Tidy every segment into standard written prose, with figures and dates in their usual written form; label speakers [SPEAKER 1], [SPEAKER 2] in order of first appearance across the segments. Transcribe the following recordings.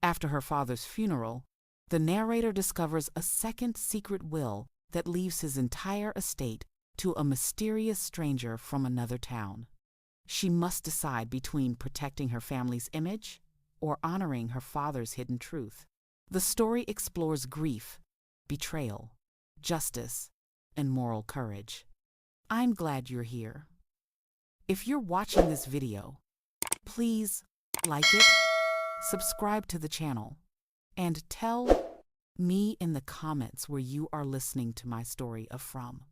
[SPEAKER 1] After her father's funeral, the narrator discovers a second secret will that leaves his entire estate to a mysterious stranger from another town. She must decide between protecting her family's image or honoring her father's hidden truth. The story explores grief, betrayal, justice, and moral courage. I'm glad you're here. If you're watching this video, please like it, subscribe to the channel, and tell me in the comments where you are listening to my story from.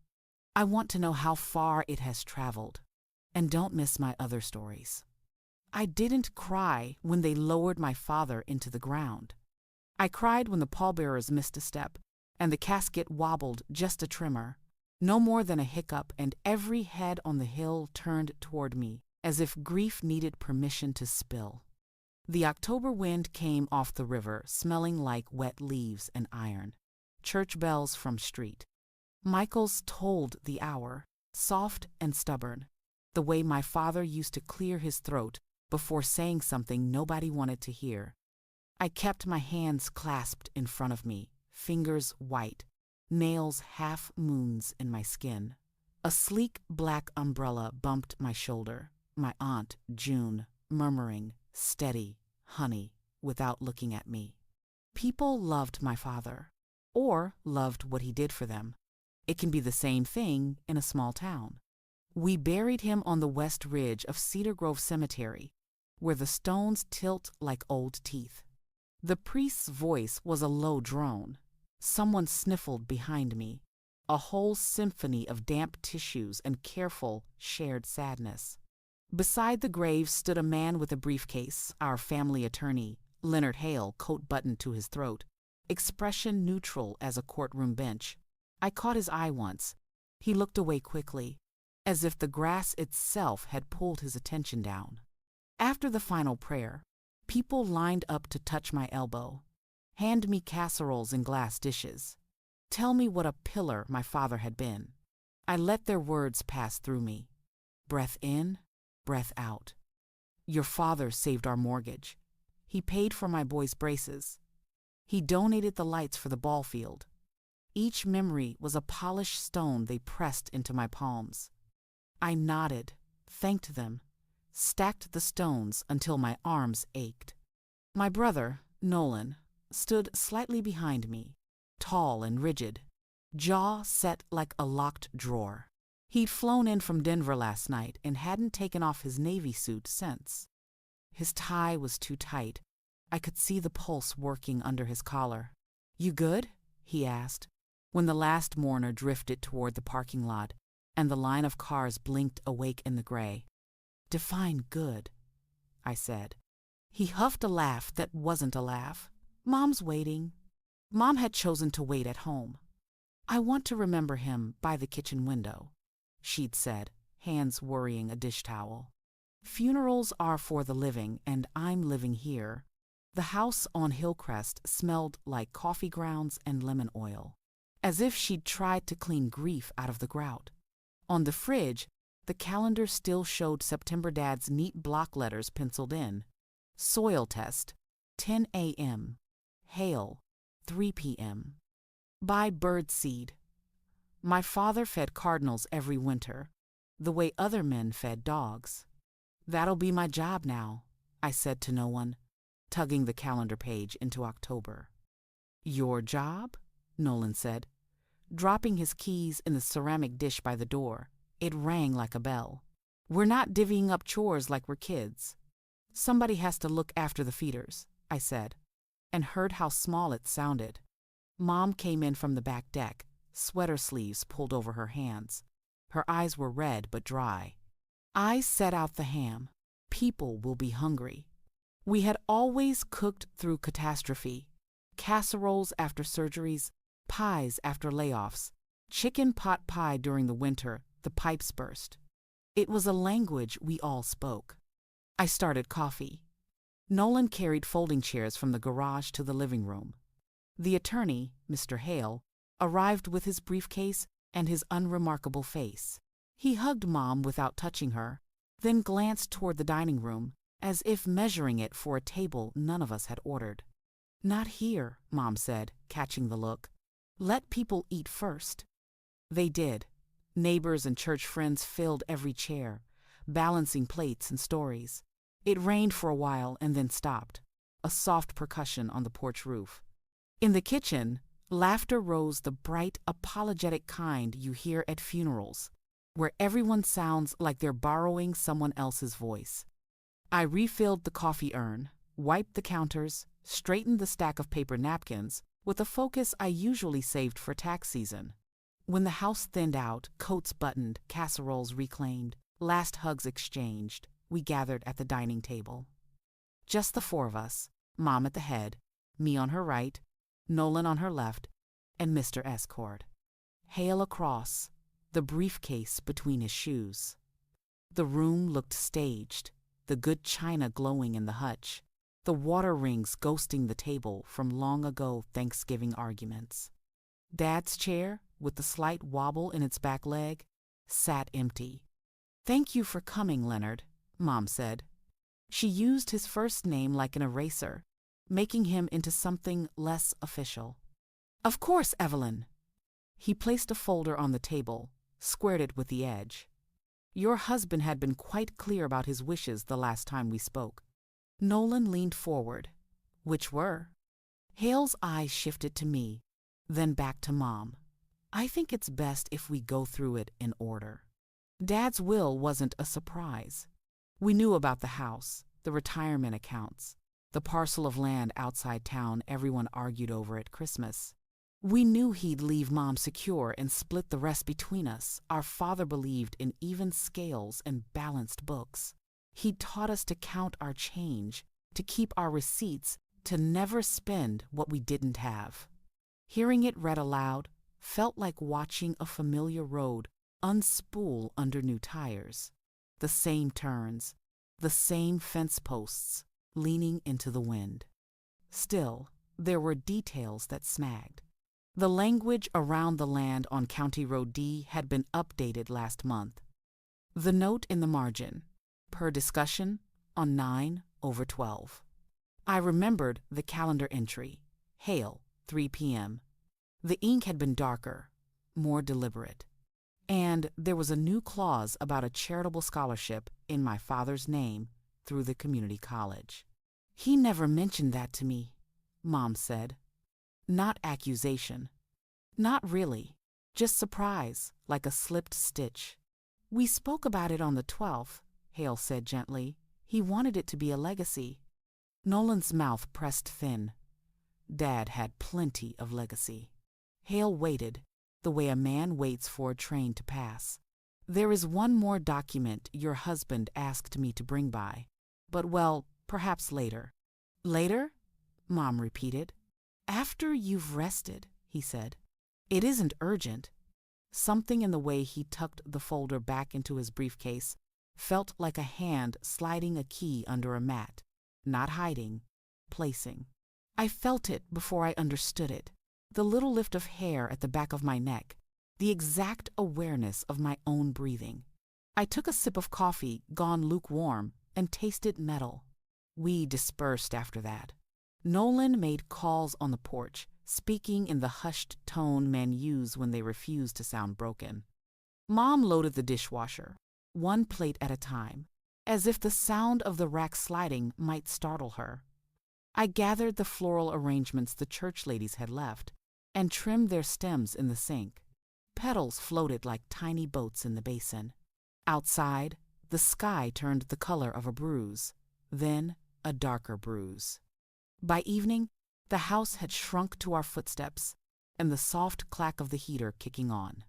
[SPEAKER 1] I want to know how far it has traveled, and don't miss my other stories. I didn't cry when they lowered my father into the ground. I cried when the pallbearers missed a step and the casket wobbled just a tremor, no more than a hiccup, and every head on the hill turned toward me as if grief needed permission to spill. The October wind came off the river, smelling like wet leaves and iron. Church bells from street. Michael's tolled the hour, soft and stubborn, the way my father used to clear his throat before saying something nobody wanted to hear. I kept my hands clasped in front of me, fingers white, nails half moons in my skin. A sleek black umbrella bumped my shoulder, my aunt, June, murmuring, "Steady, honey," without looking at me. People loved my father, or loved what he did for them. It can be the same thing in a small town. We buried him on the west ridge of Cedar Grove Cemetery, where the stones tilt like old teeth. The priest's voice was a low drone. Someone sniffled behind me, a whole symphony of damp tissues and careful, shared sadness. Beside the grave stood a man with a briefcase, our family attorney, Leonard Hale, coat buttoned to his throat, expression neutral as a courtroom bench. I caught his eye once. He looked away quickly, as if the grass itself had pulled his attention down. After the final prayer, people lined up to touch my elbow, hand me casseroles and glass dishes, tell me what a pillar my father had been. I let their words pass through me. Breath in, breath out. Your father saved our mortgage. He paid for my boys' braces. He donated the lights for the ball field. Each memory was a polished stone they pressed into my palms. I nodded, thanked them, stacked the stones until my arms ached. My brother, Nolan, stood slightly behind me, tall and rigid, jaw set like a locked drawer. He'd flown in from Denver last night and hadn't taken off his Navy suit since. His tie was too tight. I could see the pulse working under his collar. "You good?" he asked, when the last mourner drifted toward the parking lot and the line of cars blinked awake in the gray. "Define good," I said. He huffed a laugh that wasn't a laugh. "Mom's waiting." Mom had chosen to wait at home. "I want to remember him by the kitchen window," she'd said, hands worrying a dish towel. "Funerals are for the living, and I'm living here." The house on Hillcrest smelled like coffee grounds and lemon oil, as if she'd tried to clean grief out of the grout. On the fridge, the calendar still showed September Dad's neat block letters penciled in. Soil test, 10 a.m. Hail, 3 p.m. Buy bird seed. My father fed cardinals every winter, the way other men fed dogs. "That'll be my job now," I said to no one, tugging the calendar page into October. "Your job?" Nolan said, dropping his keys in the ceramic dish by the door. It rang like a bell. "We're not divvying up chores like we're kids. Somebody has to look after the feeders," I said, and heard how small it sounded. Mom came in from the back deck, sweater sleeves pulled over her hands. Her eyes were red but dry. I set out the ham. People will be hungry. We had always cooked through catastrophe. Casseroles after surgeries, pies after layoffs, chicken pot pie during the winter, the pipes burst. It was a language we all spoke. I started coffee. Nolan carried folding chairs from the garage to the living room. The attorney, Mr. Hale, arrived with his briefcase and his unremarkable face. He hugged Mom without touching her, then glanced toward the dining room, as if measuring it for a table none of us had ordered. Not here, Mom said, catching the look. Let people eat first. They did. Neighbors and church friends filled every chair, balancing plates and stories. It rained for a while and then stopped, a soft percussion on the porch roof. In the kitchen, laughter rose, the bright, apologetic kind you hear at funerals, where everyone sounds like they're borrowing someone else's voice. I refilled the coffee urn, wiped the counters, straightened the stack of paper napkins with a focus I usually saved for tax season. When the house thinned out, coats buttoned, casseroles reclaimed, last hugs exchanged, we gathered at the dining table. Just the four of us, Mom at the head, me on her right, Nolan on her left, and Mr. Escord. Hale across, the briefcase between his shoes. The room looked staged, the good china glowing in the hutch, the water rings ghosting the table from long ago Thanksgiving arguments. Dad's chair, with the slight wobble in its back leg, sat empty. "Thank you for coming, Leonard," Mom said. She used his first name like an eraser, making him into something less official. "Of course, Evelyn." He placed a folder on the table, squared it with the edge. "Your husband had been quite clear about his wishes the last time we spoke." Nolan leaned forward. "Which were?" Hale's eyes shifted to me, then back to Mom. "I think it's best if we go through it in order." Dad's will wasn't a surprise. We knew about the house, the retirement accounts, the parcel of land outside town everyone argued over at Christmas. We knew he'd leave Mom secure and split the rest between us. Our father believed in even scales and balanced books. He'd taught us to count our change, to keep our receipts, to never spend what we didn't have. Hearing it read aloud felt like watching a familiar road unspool under new tires. The same turns, the same fence posts, leaning into the wind. Still, there were details that snagged. The language around the land on County Road D had been updated last month. The note in the margin, per discussion on 9/12. I remembered the calendar entry, Hale, 3 p.m. The ink had been darker, more deliberate. And there was a new clause about a charitable scholarship in my father's name through the community college. "He never mentioned that to me," Mom said. Not accusation. Not really. Just surprise, like a slipped stitch. "We spoke about it on the 12th, Hale said gently. "He wanted it to be a legacy." Nolan's mouth pressed thin. Dad had plenty of legacy. Hale waited, the way a man waits for a train to pass. "There is one more document your husband asked me to bring by. But, well, perhaps later." "Later?" Mom repeated. "After you've rested," he said. "It isn't urgent." Something in the way he tucked the folder back into his briefcase felt like a hand sliding a key under a mat, not hiding, placing. I felt it before I understood it, the little lift of hair at the back of my neck, the exact awareness of my own breathing. I took a sip of coffee, gone lukewarm, and tasted metal. We dispersed after that. Nolan made calls on the porch, speaking in the hushed tone men use when they refuse to sound broken. Mom loaded the dishwasher, one plate at a time, as if the sound of the rack sliding might startle her. I gathered the floral arrangements the church ladies had left and trimmed their stems in the sink. Petals floated like tiny boats in the basin. Outside, the sky turned the color of a bruise, then a darker bruise. By evening, the house had shrunk to our footsteps and the soft clack of the heater kicking on.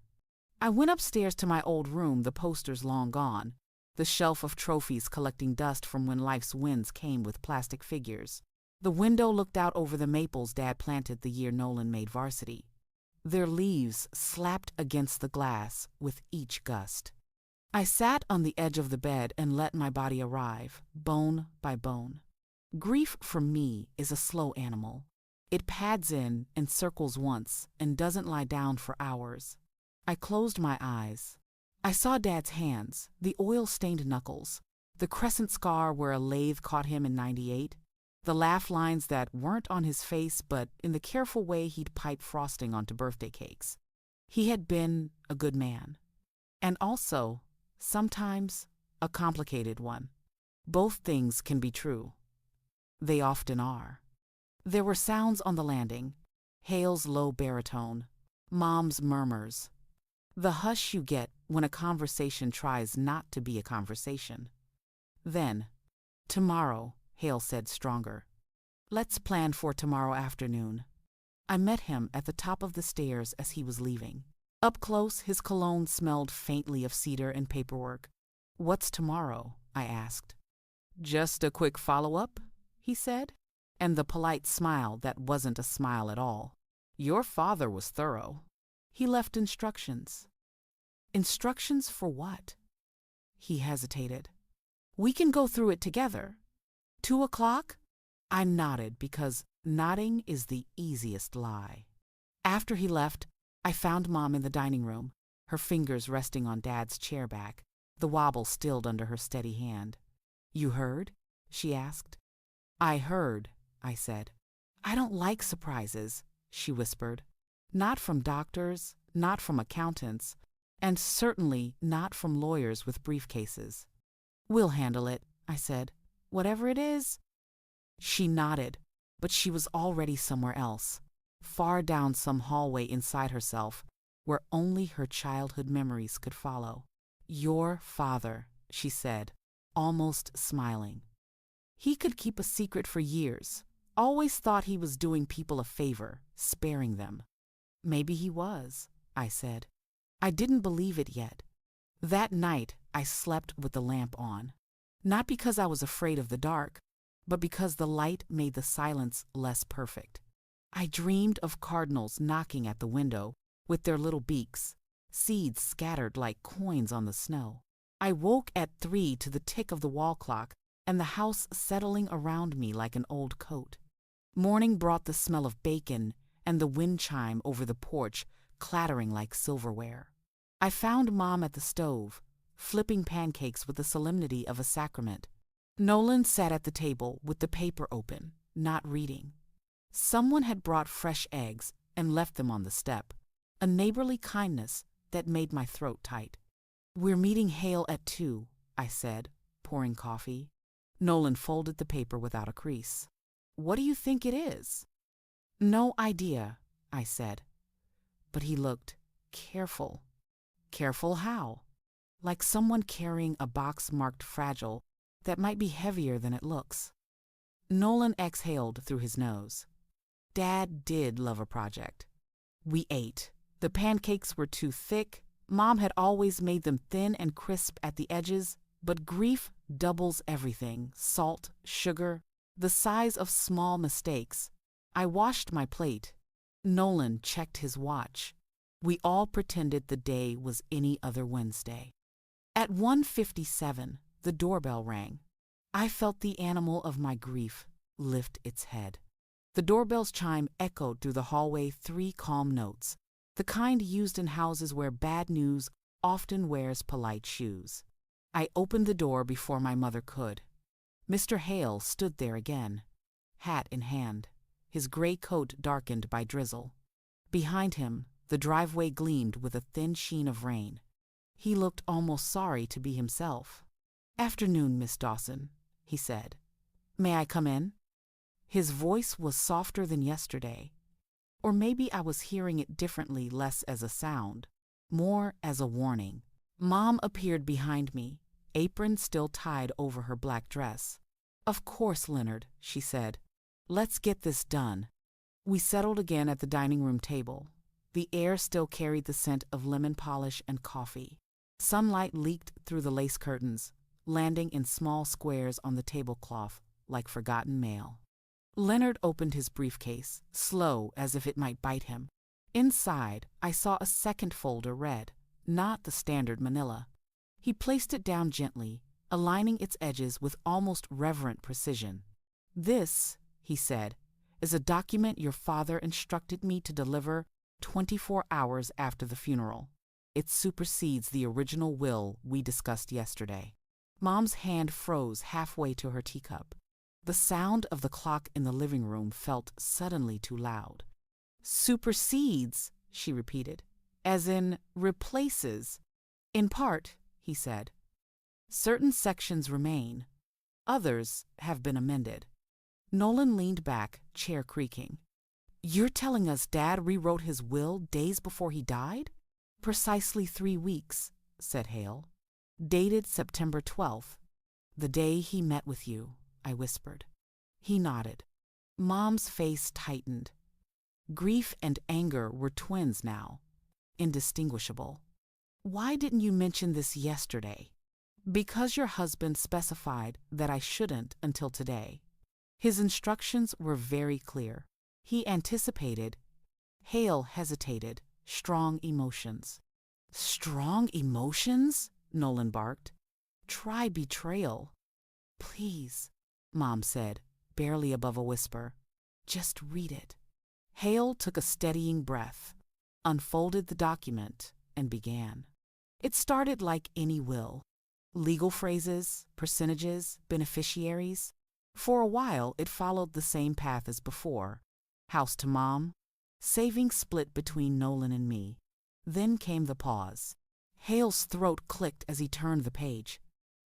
[SPEAKER 1] I went upstairs to my old room, the posters long gone, the shelf of trophies collecting dust from when life's winds came with plastic figures. The window looked out over the maples Dad planted the year Nolan made varsity. Their leaves slapped against the glass with each gust. I sat on the edge of the bed and let my body arrive, bone by bone. Grief for me is a slow animal. It pads in and circles once and doesn't lie down for hours. I closed my eyes. I saw Dad's hands, the oil-stained knuckles, the crescent scar where a lathe caught him in '98. The laugh lines that weren't on his face but in the careful way he'd pipe frosting onto birthday cakes. He had been a good man. And also, sometimes, a complicated one. Both things can be true. They often are. There were sounds on the landing. Hale's low baritone. Mom's murmurs. The hush you get when a conversation tries not to be a conversation. Then, tomorrow, Hale said stronger. Let's plan for tomorrow afternoon. I met him at the top of the stairs as he was leaving. Up close, his cologne smelled faintly of cedar and paperwork. What's tomorrow? I asked. Just a quick follow-up, he said, and the polite smile that wasn't a smile at all. Your father was thorough. He left instructions. Instructions for what? He hesitated. We can go through it together. 2 o'clock? I nodded because nodding is the easiest lie. After he left, I found Mom in the dining room, her fingers resting on Dad's chair back, the wobble stilled under her steady hand. You heard? She asked. I heard, I said. I don't like surprises, she whispered. Not from doctors, not from accountants, and certainly not from lawyers with briefcases. We'll handle it, I said. Whatever it is. She nodded, but she was already somewhere else, far down some hallway inside herself, where only her childhood memories could follow. Your father, she said, almost smiling. He could keep a secret for years, always thought he was doing people a favor, sparing them. Maybe he was, I said. I didn't believe it yet. That night, I slept with the lamp on. Not because I was afraid of the dark, but because the light made the silence less perfect. I dreamed of cardinals knocking at the window with their little beaks, seeds scattered like coins on the snow. I woke at 3 to the tick of the wall clock and the house settling around me like an old coat. Morning brought the smell of bacon and the wind chime over the porch clattering like silverware. I found Mom at the stove, flipping pancakes with the solemnity of a sacrament. Nolan sat at the table with the paper open, not reading. Someone had brought fresh eggs and left them on the step, a neighborly kindness that made my throat tight. We're meeting Hale at 2, I said, pouring coffee. Nolan folded the paper without a crease. What do you think it is? No idea, I said. But he looked careful. Careful how? Like someone carrying a box marked fragile that might be heavier than it looks. Nolan exhaled through his nose. Dad did love a project. We ate. The pancakes were too thick. Mom had always made them thin and crisp at the edges, but grief doubles everything, salt, sugar, the size of small mistakes. I washed my plate. Nolan checked his watch. We all pretended the day was any other Wednesday. At 1:57, the doorbell rang. I felt the animal of my grief lift its head. The doorbell's chime echoed through the hallway 3 calm notes, the kind used in houses where bad news often wears polite shoes. I opened the door before my mother could. Mr. Hale stood there again, hat in hand, his gray coat darkened by drizzle. Behind him, the driveway gleamed with a thin sheen of rain. He looked almost sorry to be himself. Afternoon, Miss Dawson, he said. May I come in? His voice was softer than yesterday. Or maybe I was hearing it differently, less as a sound, more as a warning. Mom appeared behind me, apron still tied over her black dress. Of course, Leonard, she said. Let's get this done. We settled again at the dining room table. The air still carried the scent of lemon polish and coffee. Sunlight leaked through the lace curtains, landing in small squares on the tablecloth like forgotten mail. Leonard opened his briefcase, slow as if it might bite him. Inside, I saw a second folder read, not the standard manila. He placed it down gently, aligning its edges with almost reverent precision. This, he said, is a document your father instructed me to deliver 24 hours after the funeral. It supersedes the original will we discussed yesterday. Mom's hand froze halfway to her teacup. The sound of the clock in the living room felt suddenly too loud. Supersedes, she repeated, as in replaces. In part, he said. Certain sections remain. Others have been amended. Nolan leaned back, chair creaking. You're telling us Dad rewrote his will days before he died? Precisely 3 weeks, said Hale. Dated September 12th, the day he met with you, I whispered. He nodded. Mom's face tightened. Grief and anger were twins now, indistinguishable. Why didn't you mention this yesterday? Because your husband specified that I shouldn't until today. His instructions were very clear. He anticipated. Hale hesitated, strong emotions. Strong emotions? Nolan barked. Try betrayal. Please, Mom said, barely above a whisper. Just read it. Hale took a steadying breath, unfolded the document, and began. It started like any will. Legal phrases, percentages, beneficiaries. For a while, it followed the same path as before. House to Mom. Savings split between Nolan and me. Then came the pause. Hale's throat clicked as he turned the page.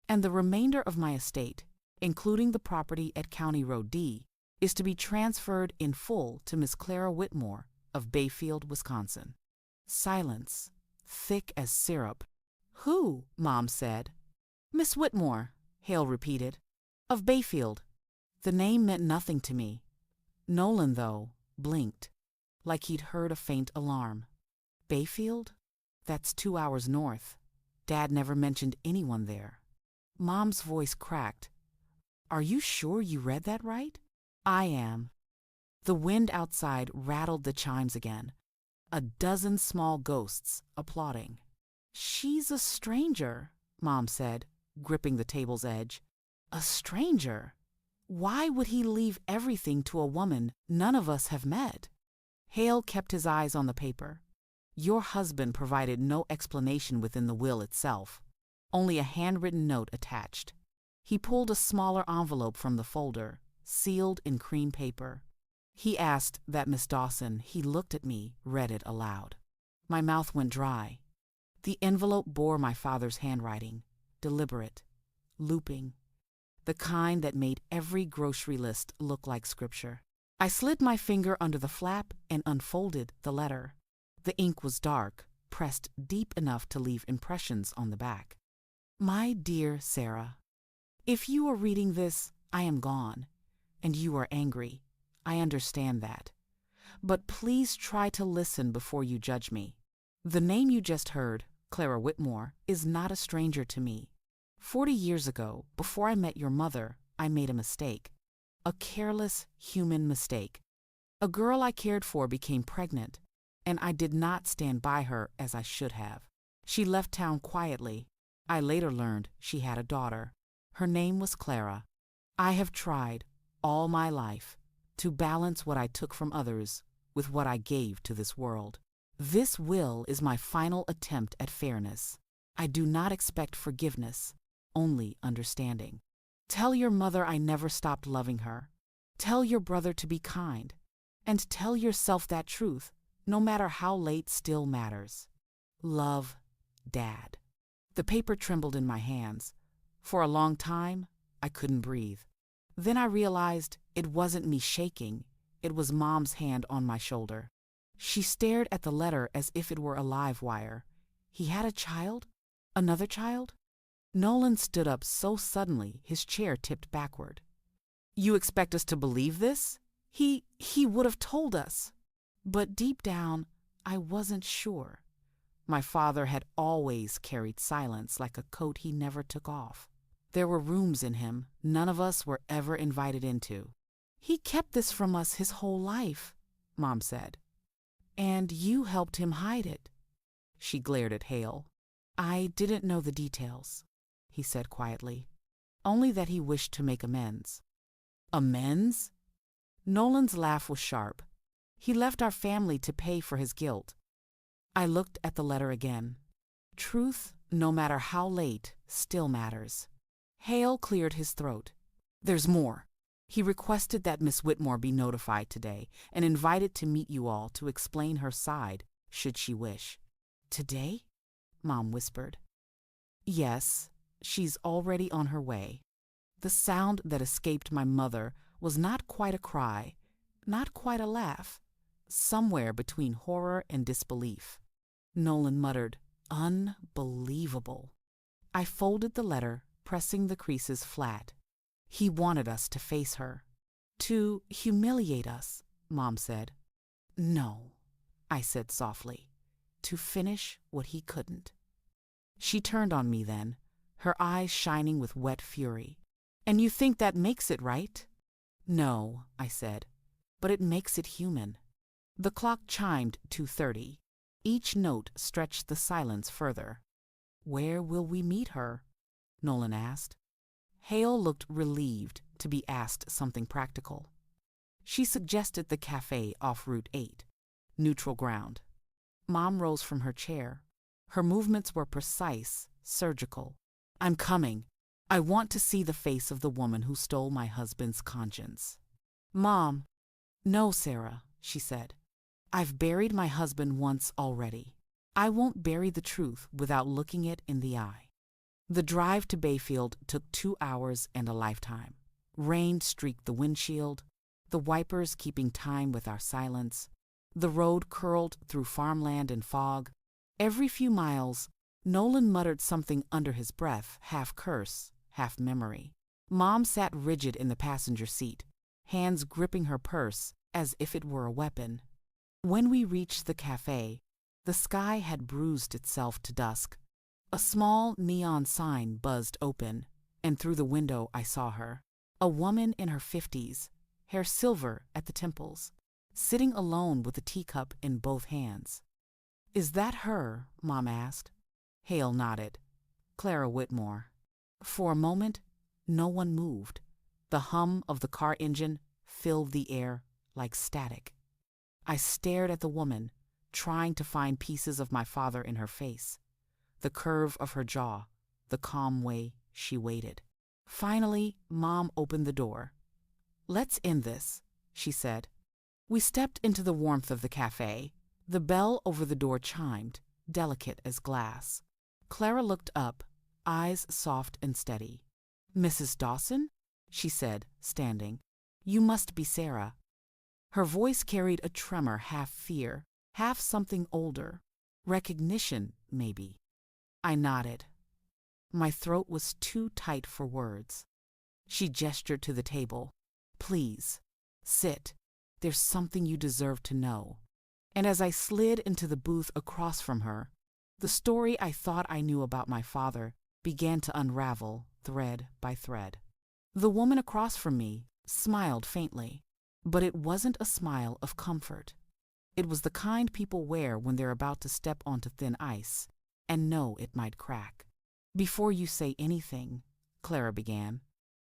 [SPEAKER 1] And the remainder of my estate, including the property at County Road D, is to be transferred in full to Miss Clara Whitmore of Bayfield, Wisconsin. Silence, thick as syrup. Who? Mom said. Miss Whitmore, Hale repeated. Of Bayfield. The name meant nothing to me. Nolan, though, blinked, like he'd heard a faint alarm. Bayfield? That's 2 hours north. Dad never mentioned anyone there. Mom's voice cracked. Are you sure you read that right? I am. The wind outside rattled the chimes again. A dozen small ghosts applauding. She's a stranger, Mom said, gripping the table's edge. A stranger? Why would he leave everything to a woman none of us have met? Hale kept his eyes on the paper. Your husband provided no explanation within the will itself, only a handwritten note attached. He pulled a smaller envelope from the folder, sealed in cream paper. He asked that Miss Dawson, he looked at me, read it aloud. My mouth went dry. The envelope bore my father's handwriting, deliberate, looping, the kind that made every grocery list look like scripture. I slid my finger under the flap and unfolded the letter. The ink was dark, pressed deep enough to leave impressions on the back. My dear Sarah, if you are reading this, I am gone, and you are angry. I understand that. But please try to listen before you judge me. The name you just heard, Clara Whitmore, is not a stranger to me. 40 years ago, before I met your mother, I made a mistake. A careless, human mistake. A girl I cared for became pregnant, and I did not stand by her as I should have. She left town quietly. I later learned she had a daughter. Her name was Clara. I have tried, all my life, to balance what I took from others with what I gave to this world. This will is my final attempt at fairness. I do not expect forgiveness, only understanding. Tell your mother I never stopped loving her. Tell your brother to be kind. And tell yourself that truth, no matter how late, still matters. Love, Dad. The paper trembled in my hands. For a long time, I couldn't breathe. Then I realized it wasn't me shaking. It was Mom's hand on my shoulder. She stared at the letter as if it were a live wire. He had a child? Another child? Nolan stood up so suddenly his chair tipped backward. You expect us to believe this? He would have told us. But deep down, I wasn't sure. My father had always carried silence like a coat he never took off. There were rooms in him none of us were ever invited into. He kept this from us his whole life, Mom said. And you helped him hide it. She glared at Hale. I didn't know the details, he said quietly. Only that he wished to make amends. Amends? Nolan's laugh was sharp. He left our family to pay for his guilt. I looked at the letter again. Truth, no matter how late, still matters. Hale cleared his throat. There's more. He requested that Miss Whitmore be notified today and invited to meet you all to explain her side, should she wish. Today? Mom whispered. Yes, she's already on her way. The sound that escaped my mother was not quite a cry, not quite a laugh, somewhere between horror and disbelief. Nolan muttered, "Unbelievable." I folded the letter, pressing the creases flat. He wanted us to face her. To humiliate us, Mom said. No, I said softly. To finish what he couldn't. She turned on me then, her eyes shining with wet fury. And you think that makes it right? No, I said, but it makes it human. The clock chimed 2:30. Each note stretched the silence further. Where will we meet her? Nolan asked. Hale looked relieved to be asked something practical. She suggested the cafe off Route 8, neutral ground. Mom rose from her chair. Her movements were precise, surgical. I'm coming. I want to see the face of the woman who stole my husband's conscience. Mom. No, Sarah, she said. I've buried my husband once already. I won't bury the truth without looking it in the eye. The drive to Bayfield took 2 hours and a lifetime. Rain streaked the windshield, the wipers keeping time with our silence. The road curled through farmland and fog. Every few miles, Nolan muttered something under his breath, half curse, half memory. Mom sat rigid in the passenger seat, hands gripping her purse as if it were a weapon. When we reached the cafe, the sky had bruised itself to dusk. A small neon sign buzzed open, and through the window I saw her. A woman in her 50s, hair silver at the temples, sitting alone with a teacup in both hands. Is that her? Mom asked. Hale nodded. Clara Whitmore. For a moment, no one moved. The hum of the car engine filled the air like static. I stared at the woman, trying to find pieces of my father in her face. The curve of her jaw, the calm way she waited. Finally, Mom opened the door. Let's end this, she said. We stepped into the warmth of the cafe. The bell over the door chimed, delicate as glass. Clara looked up, eyes soft and steady. Mrs. Dawson? She said, standing. You must be Sarah. Her voice carried a tremor, half fear, half something older. Recognition, maybe. I nodded. My throat was too tight for words. She gestured to the table. Please, sit. There's something you deserve to know. And as I slid into the booth across from her, the story I thought I knew about my father began to unravel thread by thread. The woman across from me smiled faintly, but it wasn't a smile of comfort. It was the kind people wear when they're about to step onto thin ice and know it might crack. Before you say anything, Clara began,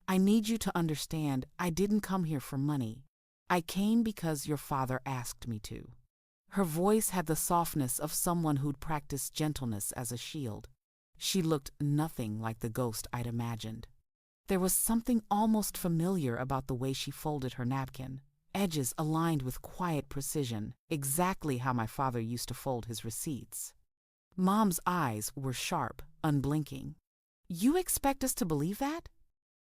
[SPEAKER 1] I need you to understand I didn't come here for money. I came because your father asked me to. Her voice had the softness of someone who'd practiced gentleness as a shield. She looked nothing like the ghost I'd imagined. There was something almost familiar about the way she folded her napkin, edges aligned with quiet precision, exactly how my father used to fold his receipts. Mom's eyes were sharp, unblinking. You expect us to believe that?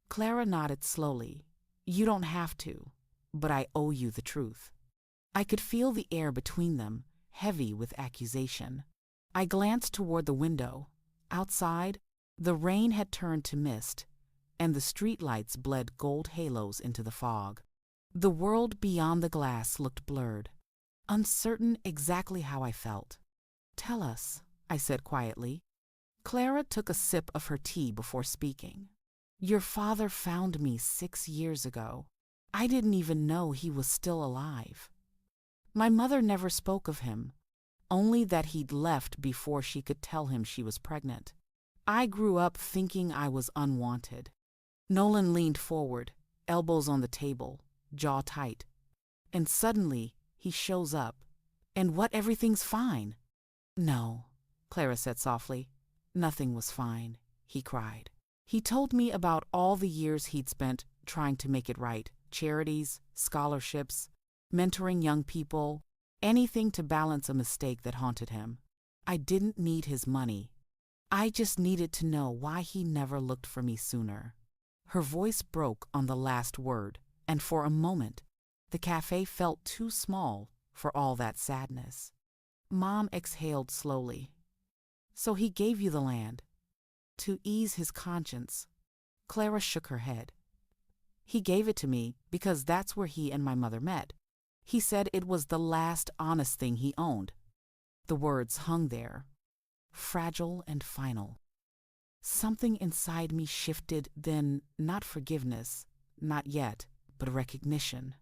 [SPEAKER 1] Clara nodded slowly. You don't have to, but I owe you the truth. I could feel the air between them, heavy with accusation. I glanced toward the window. Outside, the rain had turned to mist, and the streetlights bled gold halos into the fog. The world beyond the glass looked blurred, uncertain exactly how I felt. Tell us, I said quietly. Clara took a sip of her tea before speaking. Your father found me 6 years ago. I didn't even know he was still alive. My mother never spoke of him, only that he'd left before she could tell him she was pregnant. I grew up thinking I was unwanted. Nolan leaned forward, elbows on the table, jaw tight. And suddenly, he shows up. And what, everything's fine? No, Clara said softly. Nothing was fine, he cried. He told me about all the years he'd spent trying to make it right charities, scholarships, mentoring young people, anything to balance a mistake that haunted him. I didn't need his money. I just needed to know why he never looked for me sooner. Her voice broke on the last word, and for a moment, the cafe felt too small for all that sadness. Mom exhaled slowly. So he gave you the land? To ease his conscience. Clara shook her head. He gave it to me because that's where he and my mother met. He said it was the last honest thing he owned. The words hung there, fragile and final. Something inside me shifted, then not forgiveness, not yet, but recognition.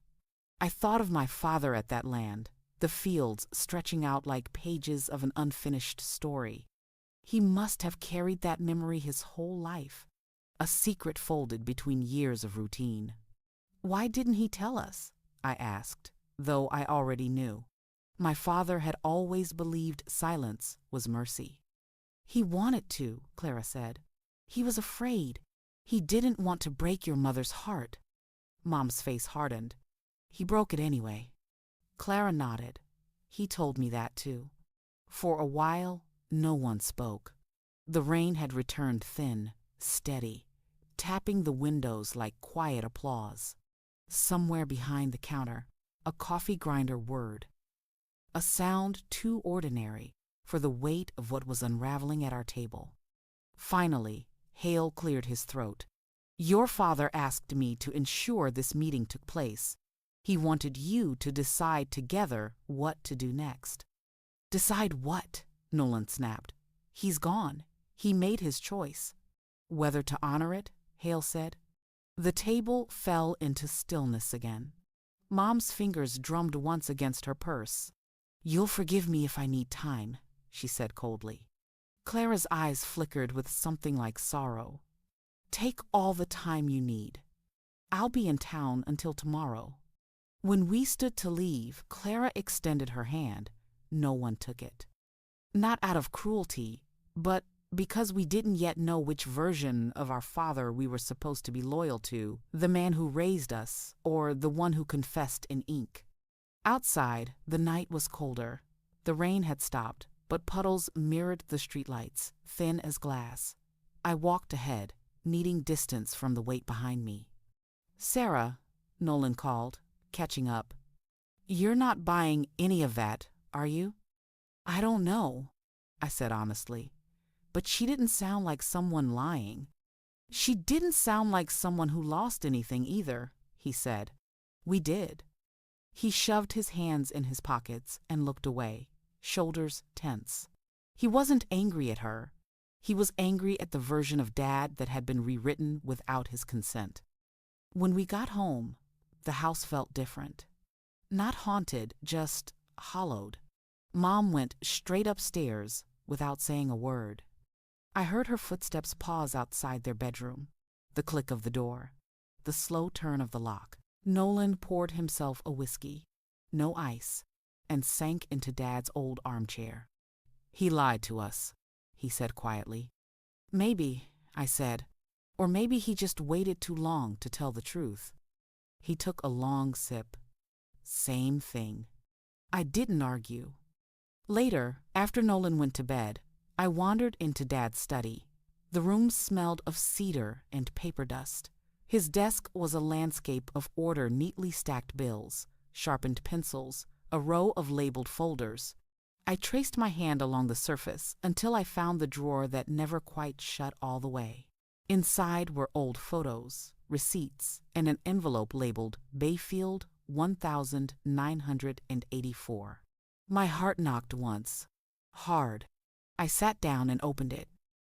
[SPEAKER 1] I thought of my father at that land, the fields stretching out like pages of an unfinished story. He must have carried that memory his whole life, a secret folded between years of routine. Why didn't he tell us? I asked, though I already knew. My father had always believed silence was mercy. He wanted to, Clara said. He was afraid. He didn't want to break your mother's heart. Mom's face hardened. He broke it anyway. Clara nodded. He told me that too. For a while, no one spoke. The rain had returned thin, steady, tapping the windows like quiet applause. Somewhere behind the counter, a coffee grinder whirred. A sound too ordinary for the weight of what was unraveling at our table. Finally, Hale cleared his throat. Your father asked me to ensure this meeting took place. He wanted you to decide together what to do next. Decide what? Nolan snapped. He's gone. He made his choice. Whether to honor it, Hale said. The table fell into stillness again. Mom's fingers drummed once against her purse. You'll forgive me if I need time, she said coldly. Clara's eyes flickered with something like sorrow. Take all the time you need. I'll be in town until tomorrow. When we stood to leave, Clara extended her hand. No one took it. Not out of cruelty, but because we didn't yet know which version of our father we were supposed to be loyal to, the man who raised us, or the one who confessed in ink. Outside, the night was colder. The rain had stopped, but puddles mirrored the streetlights, thin as glass. I walked ahead, needing distance from the weight behind me. Sarah, Nolan called, catching up. You're not buying any of that, are you? I don't know, I said honestly. But she didn't sound like someone lying. She didn't sound like someone who lost anything either, he said. We did. He shoved his hands in his pockets and looked away, shoulders tense. He wasn't angry at her. He was angry at the version of Dad that had been rewritten without his consent. When we got home, the house felt different. Not haunted, just hollowed. Mom went straight upstairs without saying a word. I heard her footsteps pause outside their bedroom, the click of the door, the slow turn of the lock. Nolan poured himself a whiskey, no ice, and sank into Dad's old armchair. He lied to us, he said quietly. Maybe, I said, or maybe he just waited too long to tell the truth. He took a long sip. Same thing. I didn't argue. Later, after Nolan went to bed, I wandered into Dad's study. The room smelled of cedar and paper dust. His desk was a landscape of order, neatly stacked bills, sharpened pencils, a row of labeled folders. I traced my hand along the surface until I found the drawer that never quite shut all the way. Inside were old photos, receipts, and an envelope labeled Bayfield 1984. My heart knocked once. Hard. I sat down and opened it.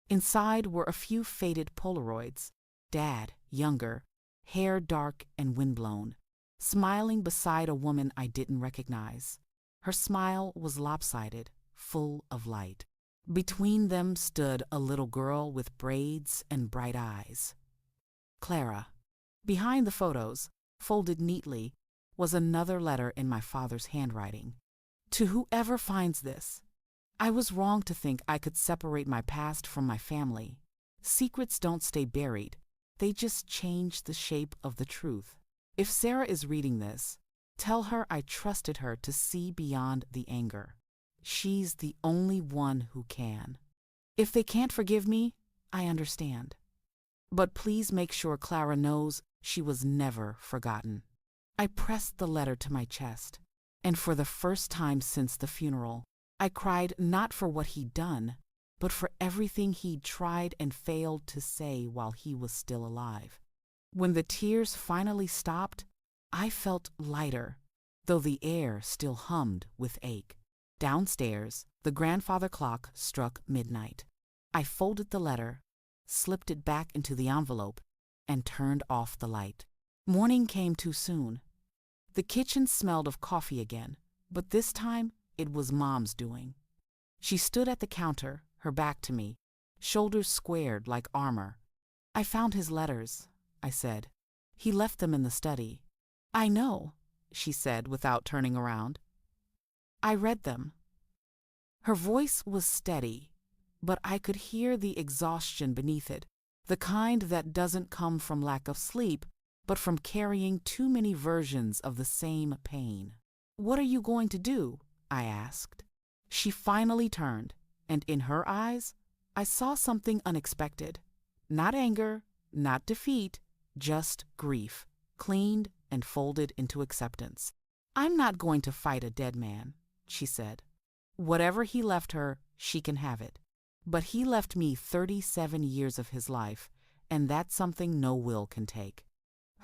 [SPEAKER 1] Inside were a few faded Polaroids. Dad, younger, hair dark and windblown, smiling beside a woman I didn't recognize. Her smile was lopsided, full of light. Between them stood a little girl with braids and bright eyes. Clara. Behind the photos, folded neatly, was another letter in my father's handwriting. To whoever finds this, I was wrong to think I could separate my past from my family. Secrets don't stay buried. They just change the shape of the truth. If Sarah is reading this, tell her I trusted her to see beyond the anger. She's the only one who can. If they can't forgive me, I understand. But please make sure Clara knows she was never forgotten. I pressed the letter to my chest, and for the first time since the funeral, I cried not for what he'd done, but for everything he'd tried and failed to say while he was still alive. When the tears finally stopped, I felt lighter, though the air still hummed with ache. Downstairs, the grandfather clock struck midnight. I folded the letter, slipped it back into the envelope, and turned off the light. Morning came too soon. The kitchen smelled of coffee again, but this time it was Mom's doing. She stood at the counter, her back to me, shoulders squared like armor. "I found his letters," I said. "He left them in the study." "I know," she said without turning around. "I read them." Her voice was steady, but I could hear the exhaustion beneath it, the kind that doesn't come from lack of sleep, but from carrying too many versions of the same pain. "What are you going to do?" I asked. She finally turned, and in her eyes, I saw something unexpected. Not anger, not defeat, just grief, cleaned and folded into acceptance. "I'm not going to fight a dead man," she said. "Whatever he left her, she can have it. But he left me 37 years of his life, and that's something no will can take."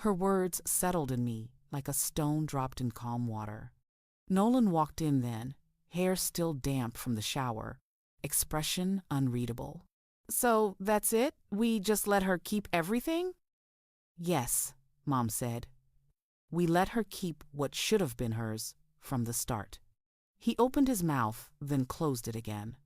[SPEAKER 1] Her words settled in me like a stone dropped in calm water. Nolan walked in then, hair still damp from the shower, expression unreadable. "So that's it? We just let her keep everything?" "Yes," Mom said. "We let her keep what should have been hers from the start." He opened his mouth, then closed it again.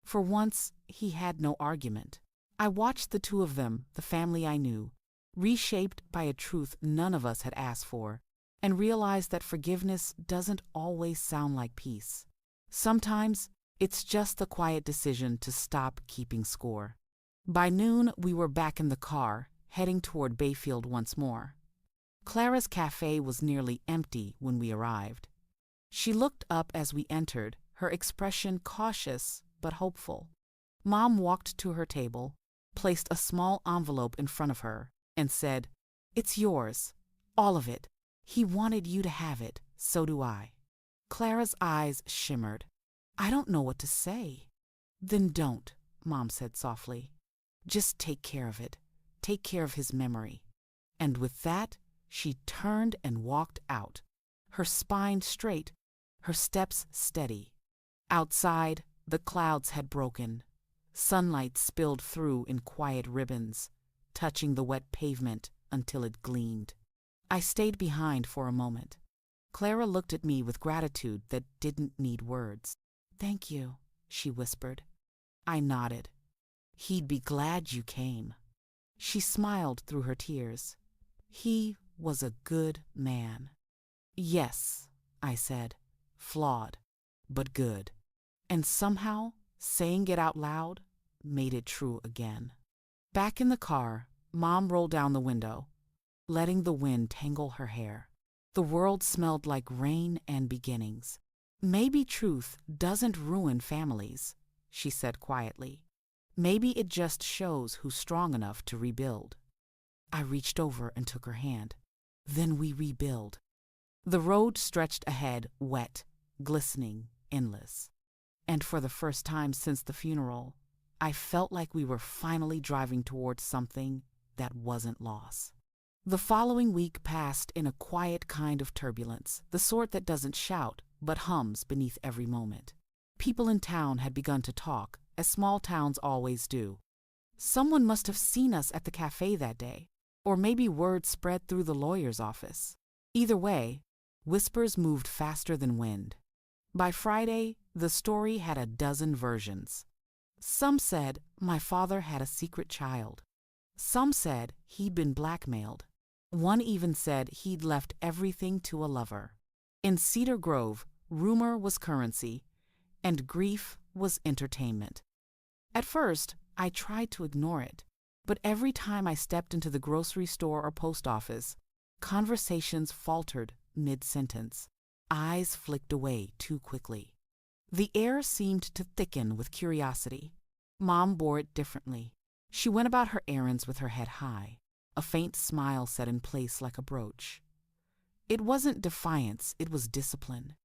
[SPEAKER 1] For once, he had no argument. I watched the two of them, the family I knew, reshaped by a truth none of us had asked for, and realized that forgiveness doesn't always sound like peace. Sometimes, it's just the quiet decision to stop keeping score. By noon, we were back in the car, heading toward Bayfield once more. Clara's cafe was nearly empty when we arrived. She looked up as we entered, her expression cautious but hopeful. Mom walked to her table, placed a small envelope in front of her, and said, "It's yours, all of it. He wanted you to have it, so do I." Clara's eyes shimmered. "I don't know what to say." "Then don't," Mom said softly. "Just take care of it. Take care of his memory." And with that, she turned and walked out, her spine straight, her steps steady. Outside, the clouds had broken. Sunlight spilled through in quiet ribbons, touching the wet pavement until it gleamed. I stayed behind for a moment. Clara looked at me with gratitude that didn't need words. "Thank you," she whispered. I nodded. "He'd be glad you came." She smiled through her tears. "He was a good man." "Yes," I said, "flawed, but good." And somehow, saying it out loud made it true again. Back in the car, Mom rolled down the window, letting the wind tangle her hair. The world smelled like rain and beginnings. "Maybe truth doesn't ruin families," she said quietly. "Maybe it just shows who's strong enough to rebuild." I reached over and took her hand. Then we rebuild. The road stretched ahead, wet, glistening, endless. And for the first time since the funeral, I felt like we were finally driving towards something that wasn't loss. The following week passed in a quiet kind of turbulence, the sort that doesn't shout, but hums beneath every moment. People in town had begun to talk, as small towns always do. Someone must have seen us at the cafe that day, or maybe word spread through the lawyer's office. Either way, whispers moved faster than wind. By Friday, the story had a dozen versions. Some said my father had a secret child. Some said he'd been blackmailed. One even said he'd left everything to a lover. In Cedar Grove, rumor was currency, and grief was entertainment. At first, I tried to ignore it, but every time I stepped into the grocery store or post office, Conversations faltered mid-sentence. Eyes flicked away too quickly. The air seemed to thicken with curiosity. Mom bore it differently. She went about her errands with her head high, a faint smile set in place like a brooch. It wasn't defiance, it was discipline.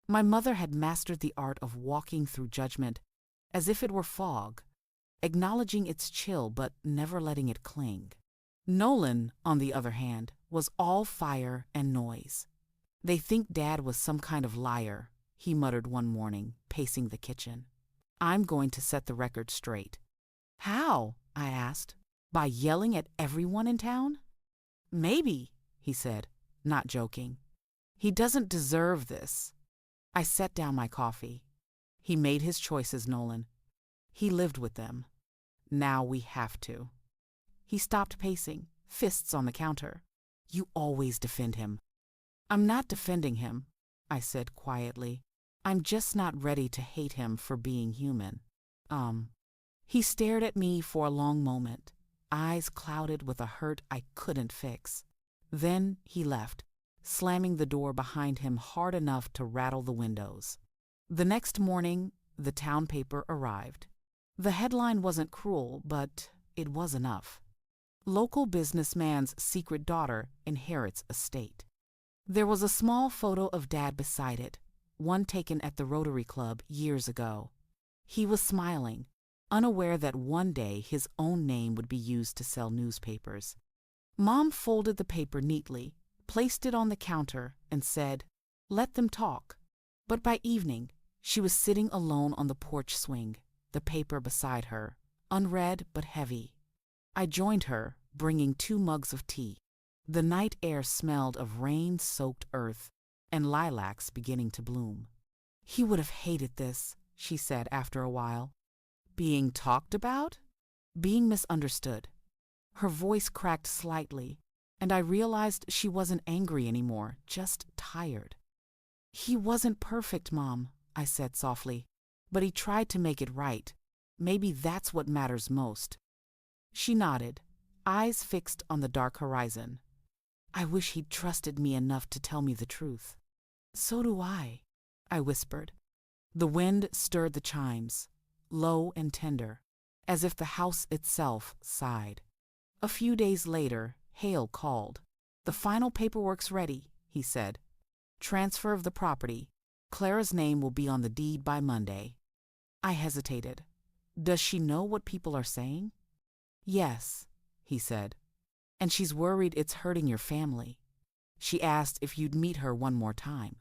[SPEAKER 1] My mother had mastered the art of walking through judgment as if it were fog, acknowledging its chill but never letting it cling. Nolan, on the other hand, was all fire and noise. "They think Dad was some kind of liar," he muttered one morning, pacing the kitchen. "I'm going to set the record straight." "How?" I asked. "By yelling at everyone in town?" "Maybe," he said, not joking. "He doesn't deserve this." I set down my coffee. "He made his choices, Nolan. He lived with them. Now we have to." He stopped pacing, fists on the counter. "You always defend him." "I'm not defending him," I said quietly. "I'm just not ready to hate him for being human." He stared at me for a long moment, eyes clouded with a hurt I couldn't fix. Then he left, slamming the door behind him hard enough to rattle the windows. The next morning, the town paper arrived. The headline wasn't cruel, but it was enough. "Local businessman's secret daughter inherits estate." There was a small photo of Dad beside it, one taken at the Rotary Club years ago. He was smiling, unaware that one day his own name would be used to sell newspapers. Mom folded the paper neatly, placed it on the counter, and said, "Let them talk." But by evening, she was sitting alone on the porch swing, the paper beside her, unread but heavy. I joined her, bringing 2 mugs of tea. The night air smelled of rain-soaked earth and lilacs beginning to bloom. "He would have hated this," she said after a while. "Being talked about?" "Being misunderstood." Her voice cracked slightly, and I realized she wasn't angry anymore, just tired. "He wasn't perfect, Mom," I said softly, "but he tried to make it right. Maybe that's what matters most." She nodded, eyes fixed on the dark horizon. "I wish he'd trusted me enough to tell me the truth." "So do I," I whispered. The wind stirred the chimes, low and tender, as if the house itself sighed. A few days later, Hale called. "The final paperwork's ready," he said. "Transfer of the property. Clara's name will be on the deed by Monday." I hesitated. "Does she know what people are saying?" "Yes," he said. "And she's worried it's hurting your family. She asked if you'd meet her one more time."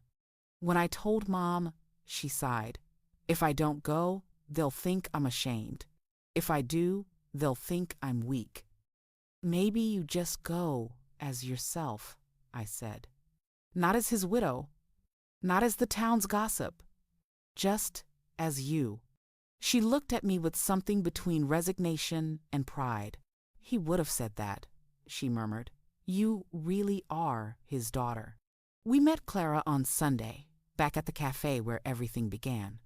[SPEAKER 1] When I told Mom, she sighed. "If I don't go, they'll think I'm ashamed. If I do, they'll think I'm weak." "Maybe you just go as yourself," I said. "Not as his widow, not as the town's gossip, just as you." She looked at me with something between resignation and pride. "He would have said that," she murmured. "You really are his daughter." We met Clara on Sunday, back at the cafe where everything began.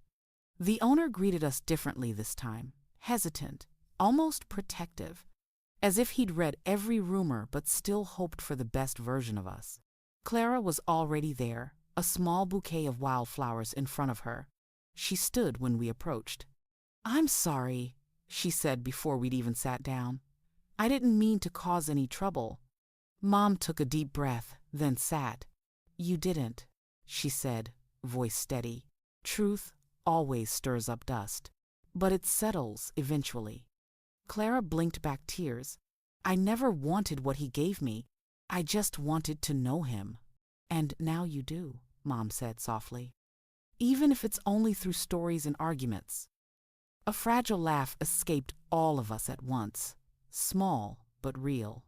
[SPEAKER 1] The owner greeted us differently this time, hesitant, almost protective, as if he'd read every rumor but still hoped for the best version of us. Clara was already there, a small bouquet of wildflowers in front of her. She stood when we approached. "I'm sorry," she said before we'd even sat down. "I didn't mean to cause any trouble." Mom took a deep breath, then sat. "You didn't," she said, voice steady. "Truth always stirs up dust, but it settles eventually." Clara blinked back tears. "I never wanted what he gave me. I just wanted to know him." "And now you do," Mom said softly. "Even if it's only through stories and arguments." A fragile laugh escaped all of us at once, small but real.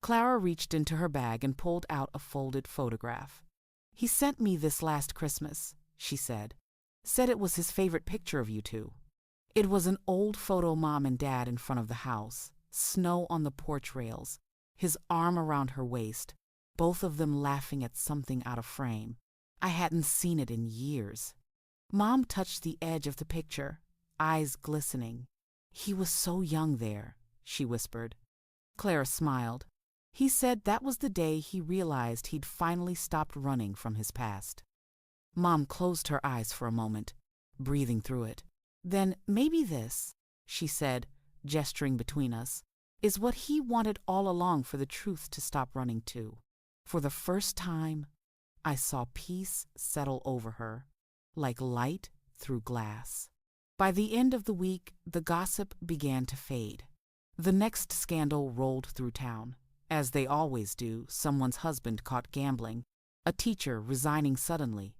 [SPEAKER 1] Clara reached into her bag and pulled out a folded photograph. "He sent me this last Christmas," she said. "Said it was his favorite picture of you two." It was an old photo Mom and Dad in front of the house, snow on the porch rails, his arm around her waist, both of them laughing at something out of frame. I hadn't seen it in years. Mom touched the edge of the picture, eyes glistening. "He was so young there," she whispered. Clara smiled. He said that was the day he realized he'd finally stopped running from his past. Mom closed her eyes for a moment, breathing through it. Then maybe this, she said, gesturing between us, is what he wanted all along for the truth to stop running too. For the first time, I saw peace settle over her, like light through glass. By the end of the week, the gossip began to fade. The next scandal rolled through town. As they always do, someone's husband caught gambling, a teacher resigning suddenly.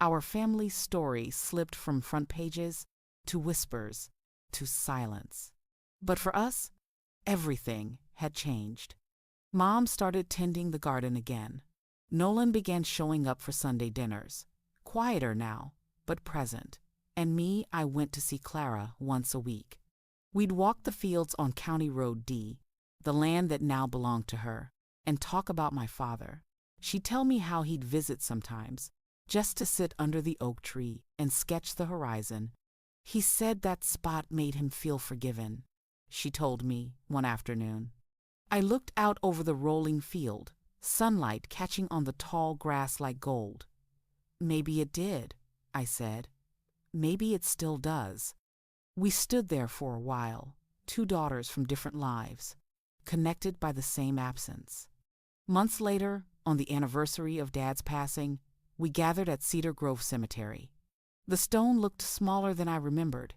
[SPEAKER 1] Our family's story slipped from front pages to whispers to silence. But for us, everything had changed. Mom started tending the garden again. Nolan began showing up for Sunday dinners, quieter now, but present. And me, I went to see Clara once a week. We'd walk the fields on County Road D, the land that now belonged to her, and talk about my father. She'd tell me how he'd visit sometimes, just to sit under the oak tree and sketch the horizon. He said that spot made him feel forgiven, she told me one afternoon. I looked out over the rolling field, sunlight catching on the tall grass like gold. Maybe it did, I said. Maybe it still does. We stood there for a while, two daughters from different lives, connected by the same absence. Months later, on the anniversary of Dad's passing, we gathered at Cedar Grove Cemetery. The stone looked smaller than I remembered,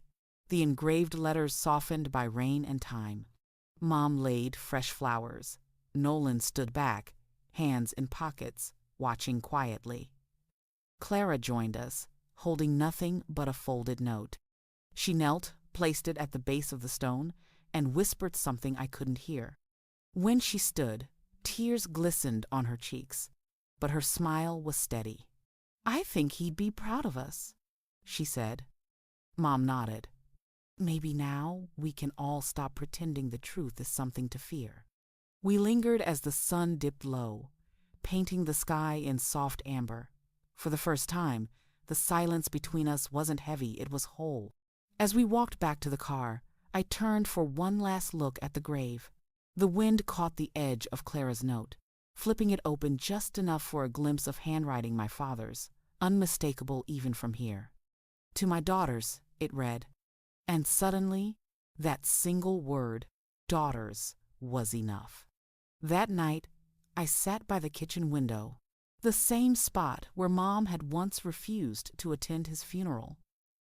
[SPEAKER 1] the engraved letters softened by rain and time. Mom laid fresh flowers. Nolan stood back, hands in pockets, watching quietly. Clara joined us, holding nothing but a folded note. She knelt, placed it at the base of the stone, and whispered something I couldn't hear. When she stood, tears glistened on her cheeks, but her smile was steady. "I think he'd be proud of us," she said. Mom nodded. "Maybe now we can all stop pretending the truth is something to fear." We lingered as the sun dipped low, painting the sky in soft amber. For the first time, the silence between us wasn't heavy, it was whole. As we walked back to the car, I turned for one last look at the grave. The wind caught the edge of Clara's note, flipping it open just enough for a glimpse of handwriting my father's, unmistakable even from here. "To my daughters," it read. And suddenly, that single word, daughters, was enough. That night, I sat by the kitchen window, the same spot where Mom had once refused to attend his funeral.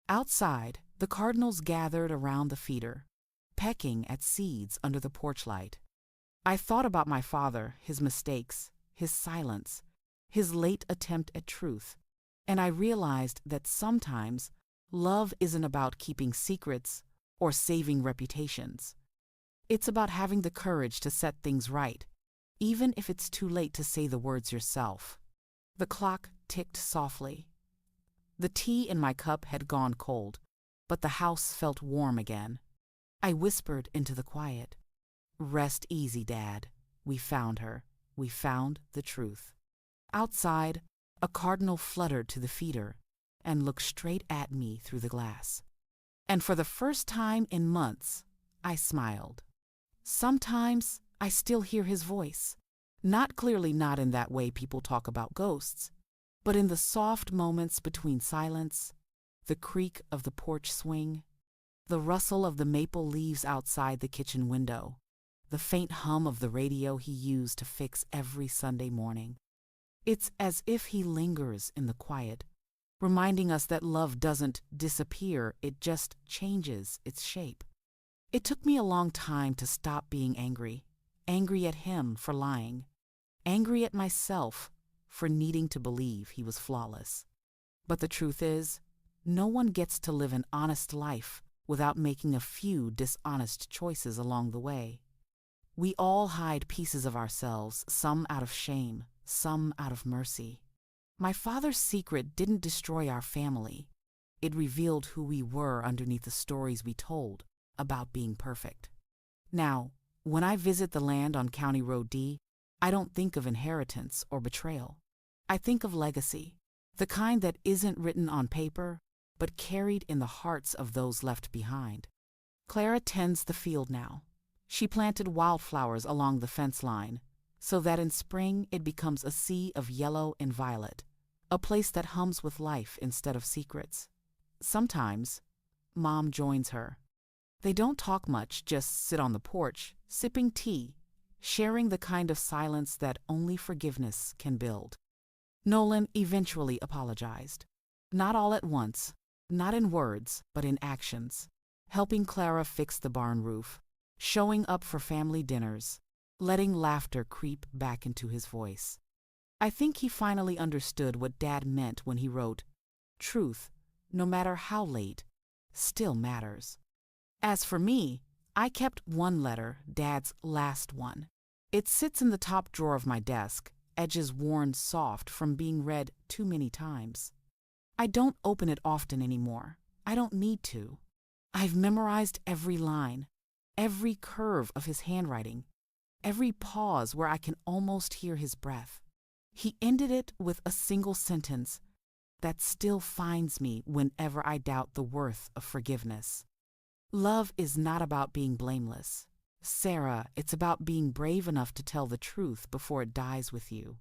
[SPEAKER 1] Outside, the cardinals gathered around the feeder, pecking at seeds under the porch light. I thought about my father, his mistakes, his silence, his late attempt at truth, and I realized that sometimes love isn't about keeping secrets or saving reputations. It's about having the courage to set things right, even if it's too late to say the words yourself. The clock ticked softly. The tea in my cup had gone cold, but the house felt warm again. I whispered into the quiet, "Rest easy, Dad. We found her. We found the truth." Outside, a cardinal fluttered to the feeder and looked straight at me through the glass. And for the first time in months, I smiled. Sometimes I still hear his voice, not clearly, not in that way people talk about ghosts, but in the soft moments between silence, the creak of the porch swing, the rustle of the maple leaves outside the kitchen window, the faint hum of the radio he used to fix every Sunday morning. It's as if he lingers in the quiet, reminding us that love doesn't disappear, it just changes its shape. It took me a long time to stop being angry at him for lying, angry at myself for needing to believe he was flawless. But the truth is, no one gets to live an honest life without making a few dishonest choices along the way. We all hide pieces of ourselves, some out of shame, some out of mercy. My father's secret didn't destroy our family. It revealed who we were underneath the stories we told about being perfect. Now, when I visit the land on County Road D, I don't think of inheritance or betrayal. I think of legacy, the kind that isn't written on paper, but carried in the hearts of those left behind. Clara tends the field now. She planted wildflowers along the fence line, so that in spring it becomes a sea of yellow and violet, a place that hums with life instead of secrets. Sometimes, Mom joins her. They don't talk much, just sit on the porch, sipping tea, sharing the kind of silence that only forgiveness can build. Nolan eventually apologized. Not all at once, not in words, but in actions. Helping Clara fix the barn roof, showing up for family dinners, letting laughter creep back into his voice. I think he finally understood what Dad meant when he wrote, "Truth, no matter how late, still matters." As for me, I kept one letter, Dad's last one. It sits in the top drawer of my desk, edges worn soft from being read too many times. I don't open it often anymore. I don't need to. I've memorized every line, every curve of his handwriting, every pause where I can almost hear his breath. He ended it with a single sentence that still finds me whenever I doubt the worth of forgiveness. Love is not about being blameless. Sarah, it's about being brave enough to tell the truth before it dies with you.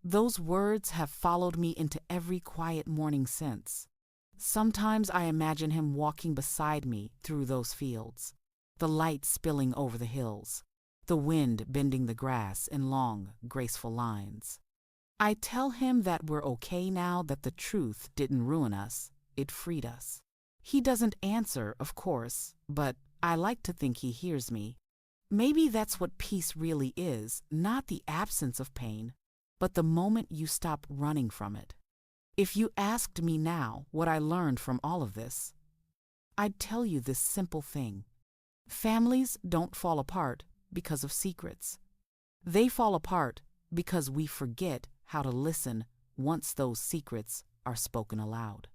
[SPEAKER 1] Those words have followed me into every quiet morning since. Sometimes I imagine him walking beside me through those fields, the light spilling over the hills, the wind bending the grass in long, graceful lines. I tell him that we're okay now, that the truth didn't ruin us, it freed us. He doesn't answer, of course, but I like to think he hears me. Maybe that's what peace really is, not the absence of pain, but the moment you stop running from it. If you asked me now what I learned from all of this, I'd tell you this simple thing. Families don't fall apart because of secrets. They fall apart because we forget how to listen once those secrets are spoken aloud.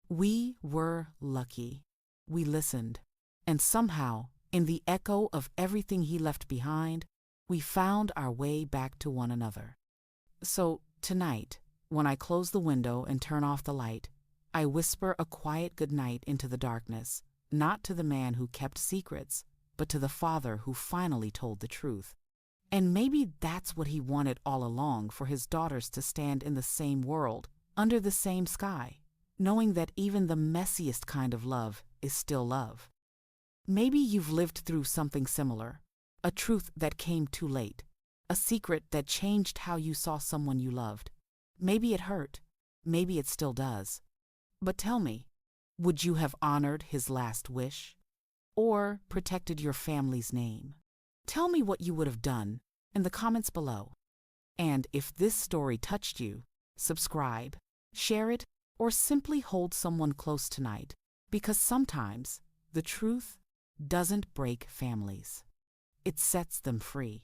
[SPEAKER 1] We were lucky. We listened. And somehow, in the echo of everything he left behind, we found our way back to one another. So, tonight, when I close the window and turn off the light, I whisper a quiet goodnight into the darkness, not to the man who kept secrets, but to the father who finally told the truth. And maybe that's what he wanted all along, for his daughters to stand in the same world, under the same sky, knowing that even the messiest kind of love is still love. Maybe you've lived through something similar, a truth that came too late, a secret that changed how you saw someone you loved. Maybe it hurt, maybe it still does. But tell me, would you have honored his last wish? Or protected your family's name? Tell me what you would have done in the comments below. And if this story touched you, subscribe, share it, or simply hold someone close tonight, because sometimes the truth doesn't break families. It sets them free.